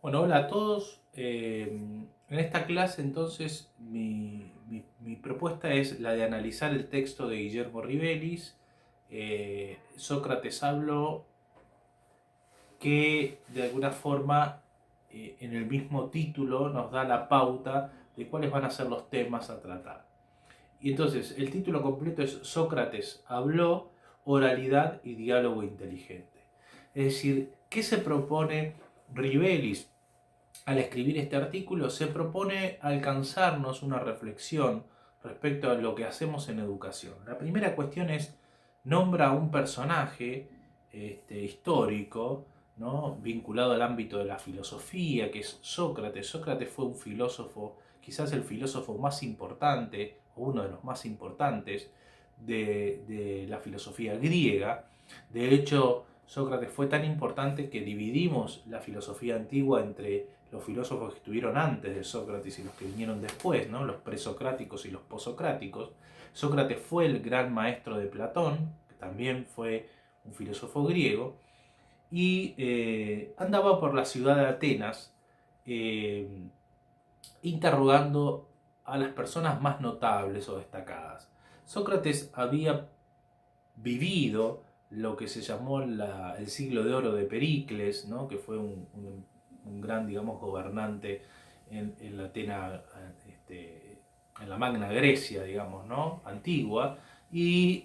Bueno, hola a todos. En esta clase entonces mi propuesta es la de analizar el texto de Guillermo Rivelis, Sócrates habló, que de alguna forma en el mismo título nos da la pauta de cuáles van a ser los temas a tratar. Y entonces el título completo es Sócrates habló, oralidad y diálogo inteligente. Es decir, ¿qué se propone Rivelis? Al escribir este artículo se propone alcanzarnos una reflexión respecto a lo que hacemos en educación. La primera cuestión es, nombra a un personaje histórico, ¿no?, vinculado al ámbito de la filosofía, que es Sócrates. Sócrates fue un filósofo, quizás el filósofo más importante, o uno de los más importantes, de la filosofía griega. De hecho, Sócrates fue tan importante que dividimos la filosofía antigua entre los filósofos que estuvieron antes de Sócrates y los que vinieron después, ¿no?, los presocráticos y los posocráticos. Sócrates fue el gran maestro de Platón, que también fue un filósofo griego, y andaba por la ciudad de Atenas eh, interrogando a las personas más notables o destacadas. Sócrates había vivido lo que se llamó el siglo de oro de Pericles, ¿no?, que fue un gran, digamos, gobernante en la Atena, en la Magna Grecia, digamos, ¿no?, antigua, y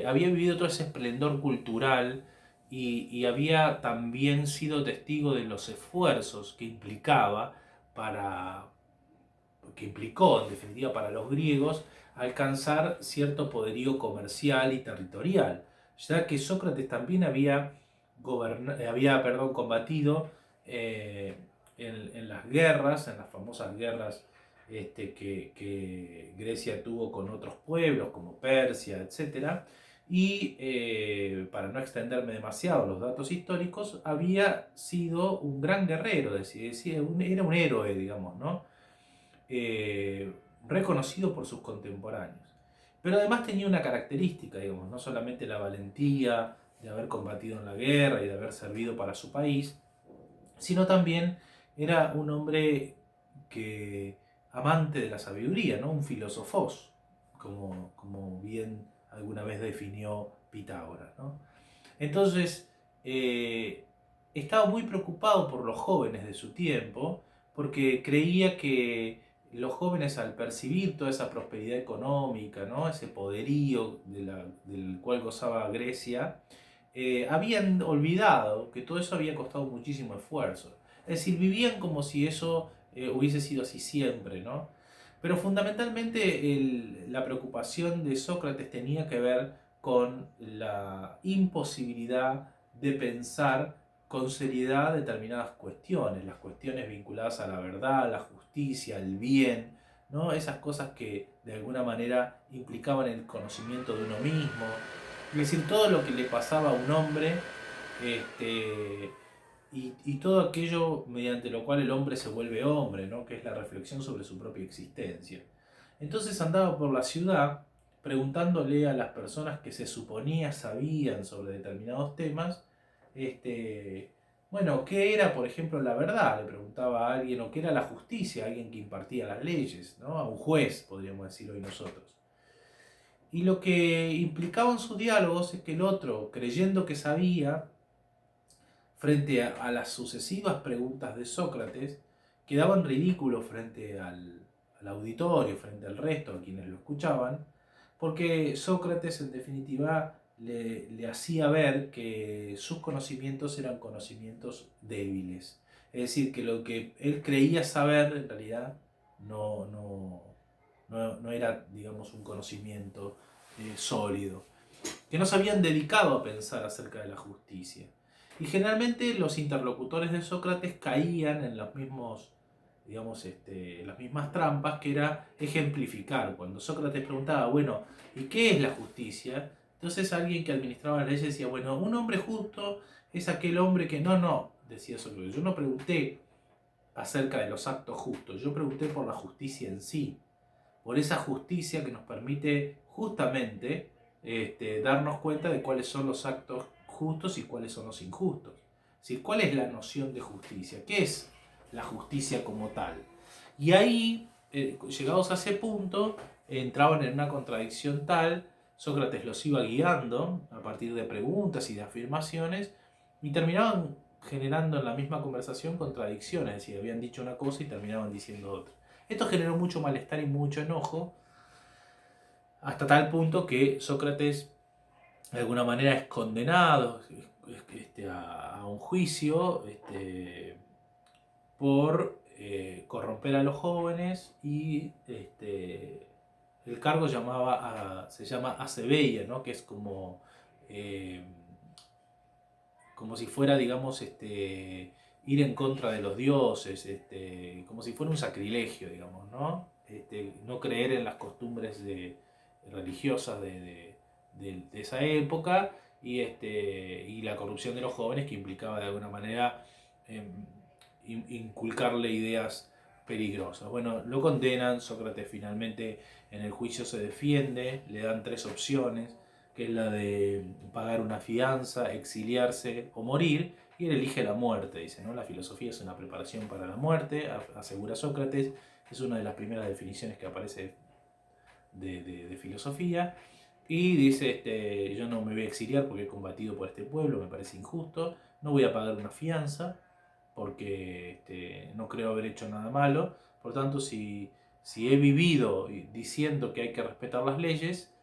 había vivido todo ese esplendor cultural y había también sido testigo de los esfuerzos para, que implicó en definitiva para los griegos alcanzar cierto poderío comercial y territorial, ya que Sócrates también había combatido eh, en las guerras, en las famosas guerras que Grecia tuvo con otros pueblos como Persia, etc. Y para no extenderme demasiado los datos históricos, había sido un gran guerrero, era un héroe, digamos, ¿no? eh, Reconocido por sus contemporáneos. Pero además tenía una característica, digamos, no solamente la valentía de haber combatido en la guerra y de haber servido para su país, sino también era un hombre que amante de la sabiduría, ¿no?, un filósofos, como bien alguna vez definió Pitágoras, ¿no? Entonces, estaba muy preocupado por los jóvenes de su tiempo, porque creía que los jóvenes, al percibir toda esa prosperidad económica, ¿no?, ese poderío del cual gozaba Grecia, habían olvidado que todo eso había costado muchísimo esfuerzo. Es decir, vivían como si eso hubiese sido así siempre, ¿no? Pero fundamentalmente la preocupación de Sócrates tenía que ver con la imposibilidad de pensar con seriedad determinadas cuestiones, las cuestiones vinculadas a la verdad, la justicia, el bien, ¿no?, esas cosas que de alguna manera implicaban el conocimiento de uno mismo, es decir, todo lo que le pasaba a un hombre, y todo aquello mediante lo cual el hombre se vuelve hombre, ¿no?, que es la reflexión sobre su propia existencia. Entonces andaba por la ciudad preguntándole a las personas que se suponía sabían sobre determinados temas, bueno, ¿qué era, por ejemplo, la verdad? Le preguntaba a alguien, o qué era la justicia, a alguien que impartía las leyes, ¿no?, a un juez, podríamos decir hoy nosotros. Y lo que implicaban sus diálogos es que el otro, creyendo que sabía, frente a las sucesivas preguntas de Sócrates, quedaba en ridículo frente al auditorio, frente al resto, a quienes lo escuchaban, porque Sócrates en definitiva le hacía ver que sus conocimientos eran conocimientos débiles. Es decir, que lo que él creía saber en realidad no era, digamos, un conocimiento sólido, que no se habían dedicado a pensar acerca de la justicia. Y generalmente los interlocutores de Sócrates caían en los mismos, digamos, las mismas trampas, que era ejemplificar. Cuando Sócrates preguntaba, bueno, ¿y qué es la justicia? Entonces alguien que administraba las leyes decía, bueno, un hombre justo es aquel hombre que no, decía Sócrates, yo no pregunté acerca de los actos justos, yo pregunté por la justicia en sí, por esa justicia que nos permite justamente darnos cuenta de cuáles son los actos justos y cuáles son los injustos. Es decir, ¿cuál es la noción de justicia? ¿Qué es la justicia como tal. Y ahí, llegados a ese punto, entraban en una contradicción tal, Sócrates los iba guiando a partir de preguntas y de afirmaciones, y terminaban generando en la misma conversación contradicciones, es decir, habían dicho una cosa y terminaban diciendo otra. Esto generó mucho malestar y mucho enojo, hasta tal punto que Sócrates de alguna manera es condenado a un juicio por corromper a los jóvenes, y el cargo se llama acebeia, ¿no? Que es eh, como si fuera, digamos, ir en contra de los dioses, como si fuera un sacrilegio, digamos, ¿no? No creer en las costumbres religiosas de esa época, y la corrupción de los jóvenes, que implicaba de alguna manera inculcarle ideas peligrosas. Bueno, lo condenan, Sócrates finalmente en el juicio se defiende, le dan 3 opciones, que es la de pagar una fianza, exiliarse o morir, y él elige la muerte, dice, ¿no? La filosofía es una preparación para la muerte, asegura Sócrates, es una de las primeras definiciones que aparece de filosofía, y dice, yo no me voy a exiliar porque he combatido por este pueblo, me parece injusto, no voy a pagar una fianza porque no creo haber hecho nada malo, por tanto si he vivido diciendo que hay que respetar las leyes,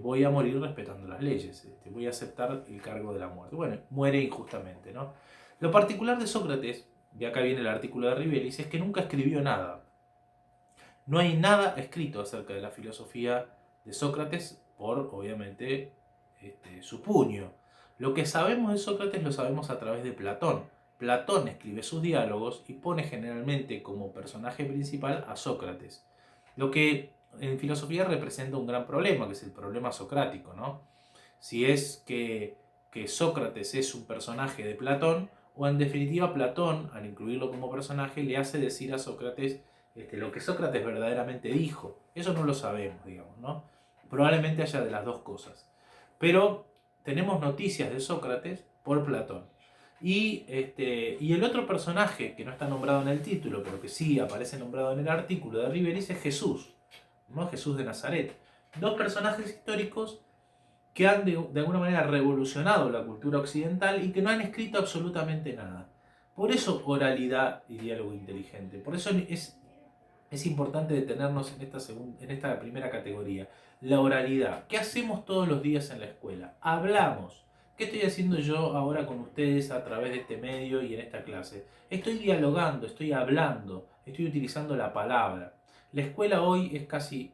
voy a morir respetando las leyes, voy a aceptar el cargo de la muerte. Bueno, muere injustamente, ¿no? Lo particular de Sócrates, y acá viene el artículo de Rivelis, es que nunca escribió nada. No hay nada escrito acerca de la filosofía de Sócrates por, obviamente, su puño. Lo que sabemos de Sócrates lo sabemos a través de Platón. Platón escribe sus diálogos y pone generalmente como personaje principal a Sócrates. Lo que en filosofía representa un gran problema, que es el problema socrático, ¿no? Si es que Sócrates es un personaje de Platón, o en definitiva Platón, al incluirlo como personaje, le hace decir a Sócrates lo que Sócrates verdaderamente dijo. Eso no lo sabemos, digamos, ¿no? Probablemente haya de las dos cosas. Pero tenemos noticias de Sócrates por Platón. Y el otro personaje que no está nombrado en el título, pero que sí aparece nombrado en el artículo de Riveris, es Jesús, ¿no? Jesús de Nazaret. Dos personajes históricos que han de alguna manera revolucionado la cultura occidental y que no han escrito absolutamente nada. Por eso oralidad y diálogo inteligente. Por eso es importante detenernos en esta primera categoría. La oralidad. ¿Qué hacemos todos los días en la escuela? Hablamos. ¿Qué estoy haciendo yo ahora con ustedes a través de este medio y en esta clase? Estoy dialogando, estoy hablando, estoy utilizando la palabra. La escuela hoy es casi,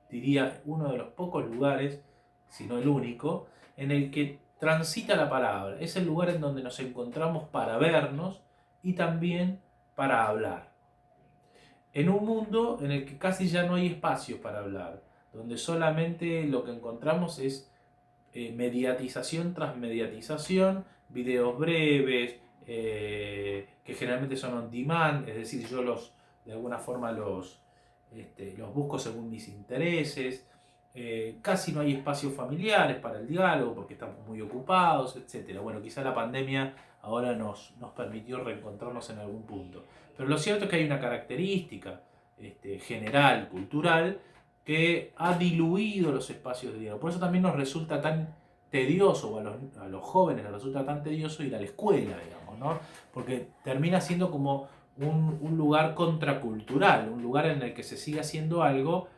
diría, uno de los pocos lugares, si no el único, en el que transita la palabra. Es el lugar en donde nos encontramos para vernos y también para hablar. En un mundo en el que casi ya no hay espacio para hablar, donde solamente lo que encontramos es mediatización tras mediatización, videos breves, que generalmente son on demand, es decir, yo de alguna forma los busco según mis intereses. Casi no hay espacios familiares para el diálogo porque estamos muy ocupados, etc. Bueno, quizá la pandemia ahora nos permitió reencontrarnos en algún punto. Pero lo cierto es que hay una característica general, cultural, que ha diluido los espacios de diálogo. Por eso también nos resulta tan tedioso, o a los jóvenes les resulta tan tedioso ir a la escuela, digamos, ¿no? Porque termina siendo como un lugar contracultural, un lugar en el que se sigue haciendo algo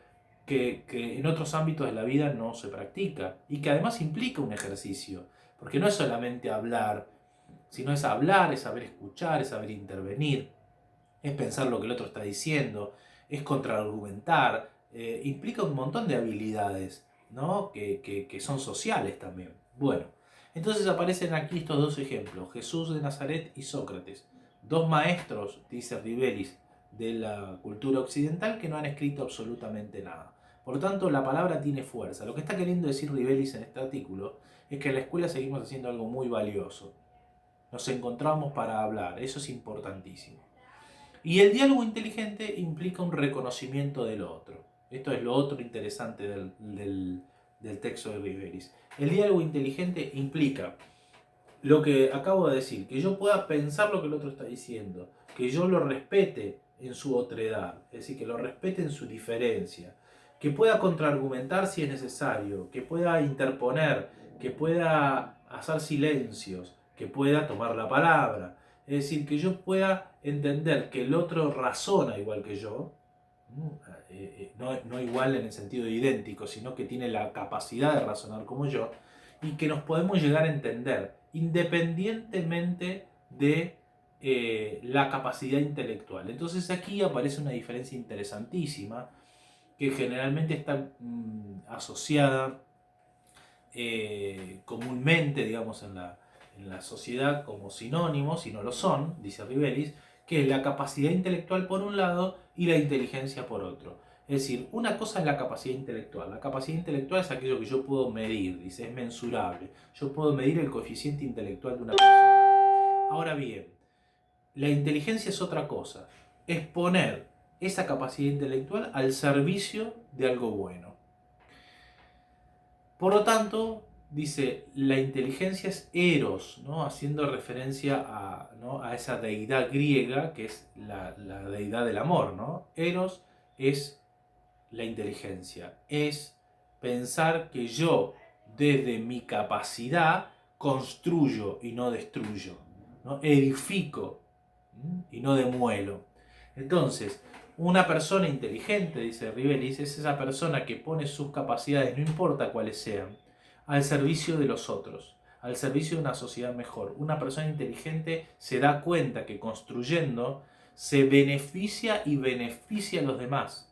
que en otros ámbitos de la vida no se practica y que además implica un ejercicio, porque no es solamente hablar, sino es hablar, es saber escuchar, es saber intervenir, es pensar lo que el otro está diciendo, es contraargumentar, implica un montón de habilidades, ¿no? que son sociales también. Bueno, entonces aparecen aquí estos dos ejemplos, Jesús de Nazaret y Sócrates, dos maestros, dice Rivelis, de la cultura occidental que no han escrito absolutamente nada. Por lo tanto, la palabra tiene fuerza. Lo que está queriendo decir Rivelis en este artículo es que en la escuela seguimos haciendo algo muy valioso. Nos encontramos para hablar, eso es importantísimo. Y el diálogo inteligente implica un reconocimiento del otro. Esto es lo otro interesante del texto de Riveris. El diálogo inteligente implica lo que acabo de decir, que yo pueda pensar lo que el otro está diciendo, que yo lo respete en su otredad, es decir, que lo respete en su diferencia, que pueda contraargumentar si es necesario, que pueda interponer, que pueda hacer silencios, que pueda tomar la palabra, es decir, que yo pueda entender que el otro razona igual que yo, no igual en el sentido idéntico, sino que tiene la capacidad de razonar como yo, y que nos podemos llegar a entender, independientemente de la capacidad intelectual. Entonces aquí aparece una diferencia interesantísima, que generalmente está asociada comúnmente, digamos, en la sociedad como sinónimos, y no lo son, dice Rivelis, que es la capacidad intelectual por un lado y la inteligencia por otro. Es decir, una cosa es la capacidad intelectual. La capacidad intelectual es aquello que yo puedo medir, dice, es mensurable. Yo puedo medir el coeficiente intelectual de una persona. Ahora bien, la inteligencia es otra cosa. Es poner esa capacidad intelectual al servicio de algo bueno. Por lo tanto, dice, la inteligencia es eros, ¿no? Haciendo referencia a, ¿no? a esa deidad griega que es la deidad del amor, ¿no? Eros es la inteligencia, es pensar que yo, desde mi capacidad, construyo y no destruyo, ¿no? Edifico y no demuelo. Entonces, una persona inteligente, dice Rivelis, es esa persona que pone sus capacidades, no importa cuáles sean, al servicio de los otros, al servicio de una sociedad mejor. Una persona inteligente se da cuenta que construyendo se beneficia y beneficia a los demás.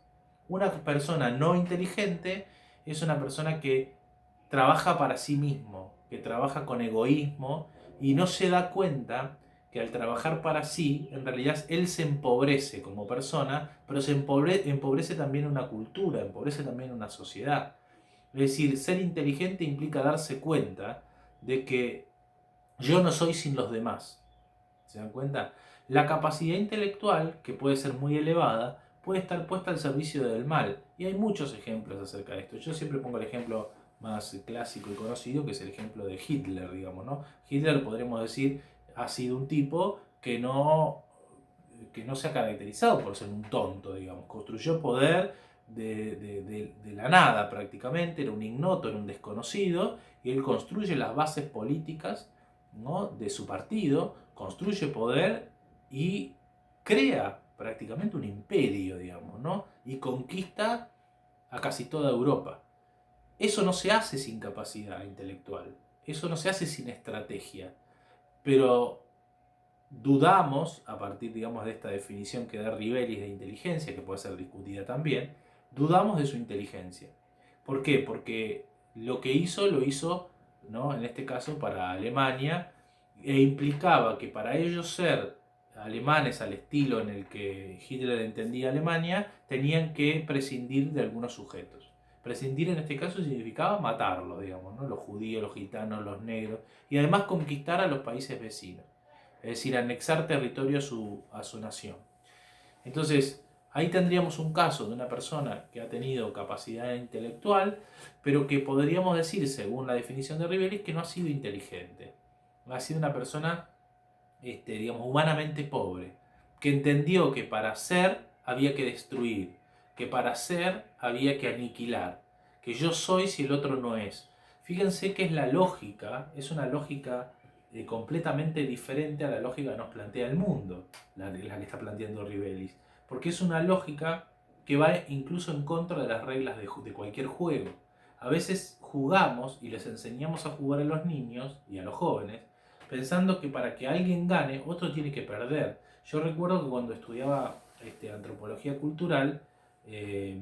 Una persona no inteligente es una persona que trabaja para sí mismo, que trabaja con egoísmo y no se da cuenta que al trabajar para sí, en realidad él se empobrece como persona, pero se empobrece también una cultura, empobrece también una sociedad. Es decir, ser inteligente implica darse cuenta de que yo no soy sin los demás. ¿Se dan cuenta? La capacidad intelectual, que puede ser muy elevada, puede estar puesta al servicio del mal. Y hay muchos ejemplos acerca de esto. Yo siempre pongo el ejemplo más clásico y conocido, que es el ejemplo de Hitler, digamos, ¿no? Hitler, podremos decir, ha sido un tipo que no se ha caracterizado por ser un tonto, digamos. Construyó poder de la nada prácticamente, era un ignoto, era un desconocido, y él construye las bases políticas, ¿no? de su partido, construye poder y crea prácticamente un imperio, digamos, ¿no? Y conquista a casi toda Europa. Eso no se hace sin capacidad intelectual, eso no se hace sin estrategia, pero dudamos, a partir, digamos, de esta definición que da Rivelis de inteligencia, que puede ser discutida también, dudamos de su inteligencia. ¿Por qué? Porque lo que hizo, lo hizo, ¿no? en este caso, para Alemania, e implicaba que para ellos ser alemanes al estilo en el que Hitler entendía Alemania, tenían que prescindir de algunos sujetos. Prescindir en este caso significaba matarlos, digamos, ¿no? Los judíos, los gitanos, los negros, y además conquistar a los países vecinos, es decir, anexar territorio a su nación. Entonces, ahí tendríamos un caso de una persona que ha tenido capacidad intelectual, pero que podríamos decir, según la definición de Rivelis, que no ha sido inteligente. Ha sido una persona, digamos, humanamente pobre, que entendió que para ser había que destruir, que para ser había que aniquilar, que yo soy si el otro no es. Fíjense que es la lógica, es una lógica completamente diferente a la lógica que nos plantea el mundo, la que está planteando Rivelis, porque es una lógica que va incluso en contra de las reglas de cualquier juego. A veces jugamos y les enseñamos a jugar a los niños y a los jóvenes pensando que para que alguien gane, otro tiene que perder. Yo recuerdo que cuando estudiaba antropología cultural, eh,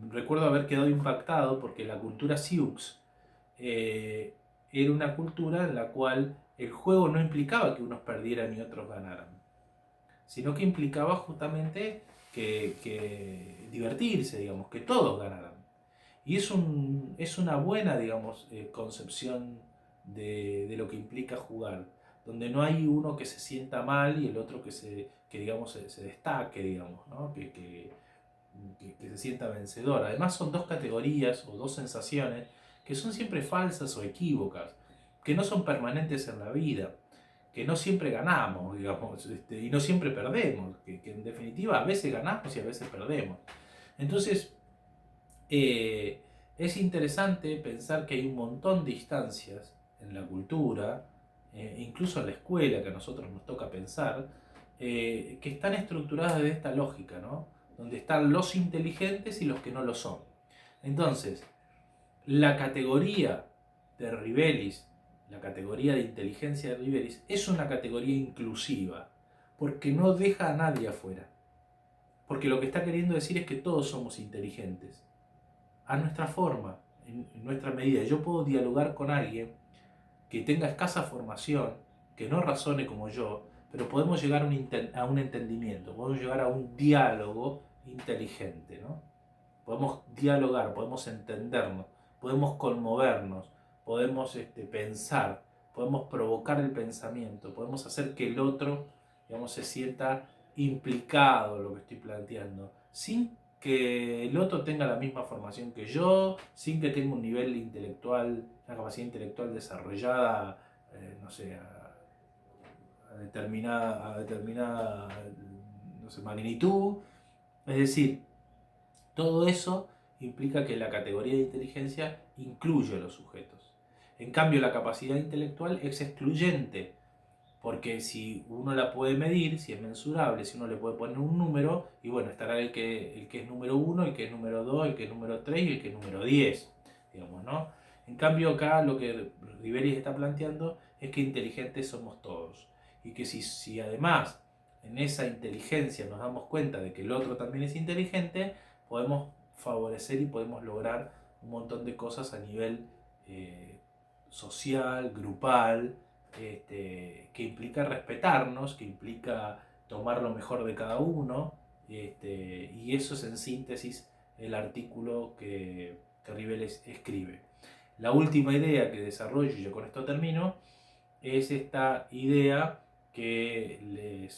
recuerdo haber quedado impactado porque la cultura Sioux era una cultura en la cual el juego no implicaba que unos perdieran y otros ganaran, sino que implicaba justamente que divertirse, digamos, que todos ganaran. Y es una buena, digamos, concepción de lo que implica jugar, donde no hay uno que se sienta mal y el otro que digamos, se destaque, digamos, ¿no? que se sienta vencedor. Además son dos categorías o dos sensaciones que son siempre falsas o equívocas, que no son permanentes en la vida, que no siempre ganamos, digamos, y no siempre perdemos, que en definitiva a veces ganamos y a veces perdemos. Entonces, es interesante pensar que hay un montón de instancias en la cultura, incluso en la escuela, que a nosotros nos toca pensar, que están estructuradas de esta lógica, ¿no? Donde están los inteligentes y los que no lo son. Entonces, la categoría de Rivelis, la categoría de inteligencia de Rivelis, es una categoría inclusiva, porque no deja a nadie afuera. Porque lo que está queriendo decir es que todos somos inteligentes, a nuestra forma, en nuestra medida. Yo puedo dialogar con alguien que tenga escasa formación, que no razone como yo, pero podemos llegar a un entendimiento, podemos llegar a un diálogo inteligente, ¿no? Podemos dialogar, podemos entendernos, podemos conmovernos, podemos pensar, podemos provocar el pensamiento, podemos hacer que el otro, digamos, se sienta implicado en lo que estoy planteando, sin que el otro tenga la misma formación que yo, sin que tenga un nivel intelectual, una capacidad intelectual desarrollada, no sé, a determinada no sé, magnitud. Es decir, todo eso implica que la categoría de inteligencia incluye a los sujetos. En cambio, la capacidad intelectual es excluyente, porque si uno la puede medir, si es mensurable, si uno le puede poner un número, y bueno, estará el que es número 1, el que es número 2, el que es número 3 y el que es número 10, digamos, ¿no? En cambio, acá lo que Riveris está planteando es que inteligentes somos todos, y que si además en esa inteligencia nos damos cuenta de que el otro también es inteligente, podemos favorecer y podemos lograr un montón de cosas a nivel social, grupal, que implica respetarnos, que implica tomar lo mejor de cada uno, y eso es en síntesis el artículo que Rivelis escribe. La última idea que desarrollo, y yo con esto termino, es esta idea que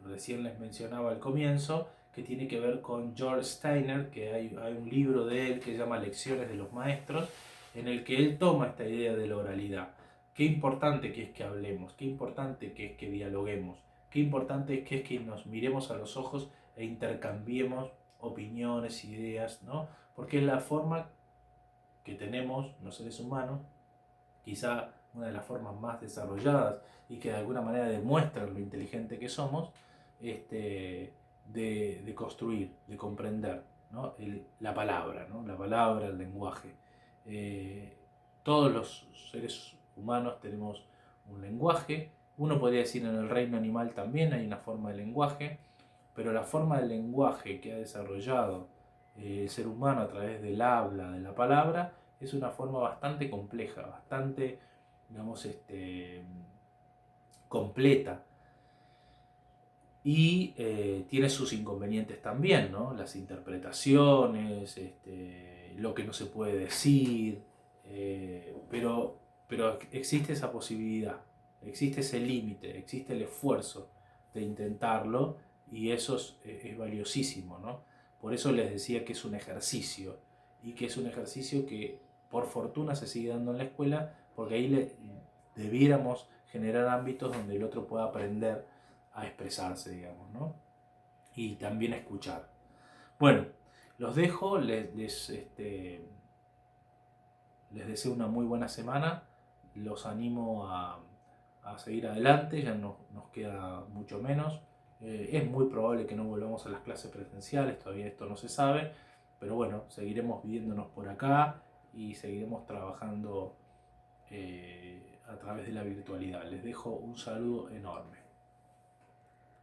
recién les mencionaba al comienzo, que tiene que ver con George Steiner, que hay un libro de él que se llama Lecciones de los Maestros, en el que él toma esta idea de la oralidad. Qué importante que es que hablemos, qué importante que es que dialoguemos, qué importante que es que nos miremos a los ojos e intercambiemos opiniones, ideas, ¿no? Porque es la forma que tenemos los seres humanos, quizá una de las formas más desarrolladas y que de alguna manera demuestran lo inteligente que somos, de construir, de comprender, ¿no? La palabra, ¿no? La palabra, el lenguaje. Todos los seres humanos tenemos un lenguaje. Uno podría decir en el reino animal también hay una forma de lenguaje, pero la forma de lenguaje que ha desarrollado el ser humano a través del habla, de la palabra, es una forma bastante compleja, bastante, digamos, completa. Y tiene sus inconvenientes también, ¿no? Las interpretaciones, lo que no se puede decir, pero existe esa posibilidad, existe ese límite, existe el esfuerzo de intentarlo, y eso es valiosísimo, ¿no? Por eso les decía que es un ejercicio, y que es un ejercicio que por fortuna se sigue dando en la escuela, porque ahí debiéramos generar ámbitos donde el otro pueda aprender a expresarse, digamos, ¿no? Y también a escuchar. Bueno, los dejo, les deseo una muy buena semana, los animo a seguir adelante, ya nos queda mucho menos. Es muy probable que no volvamos a las clases presenciales, todavía esto no se sabe, pero bueno, seguiremos viéndonos por acá y seguiremos trabajando a través de la virtualidad. Les dejo un saludo enorme.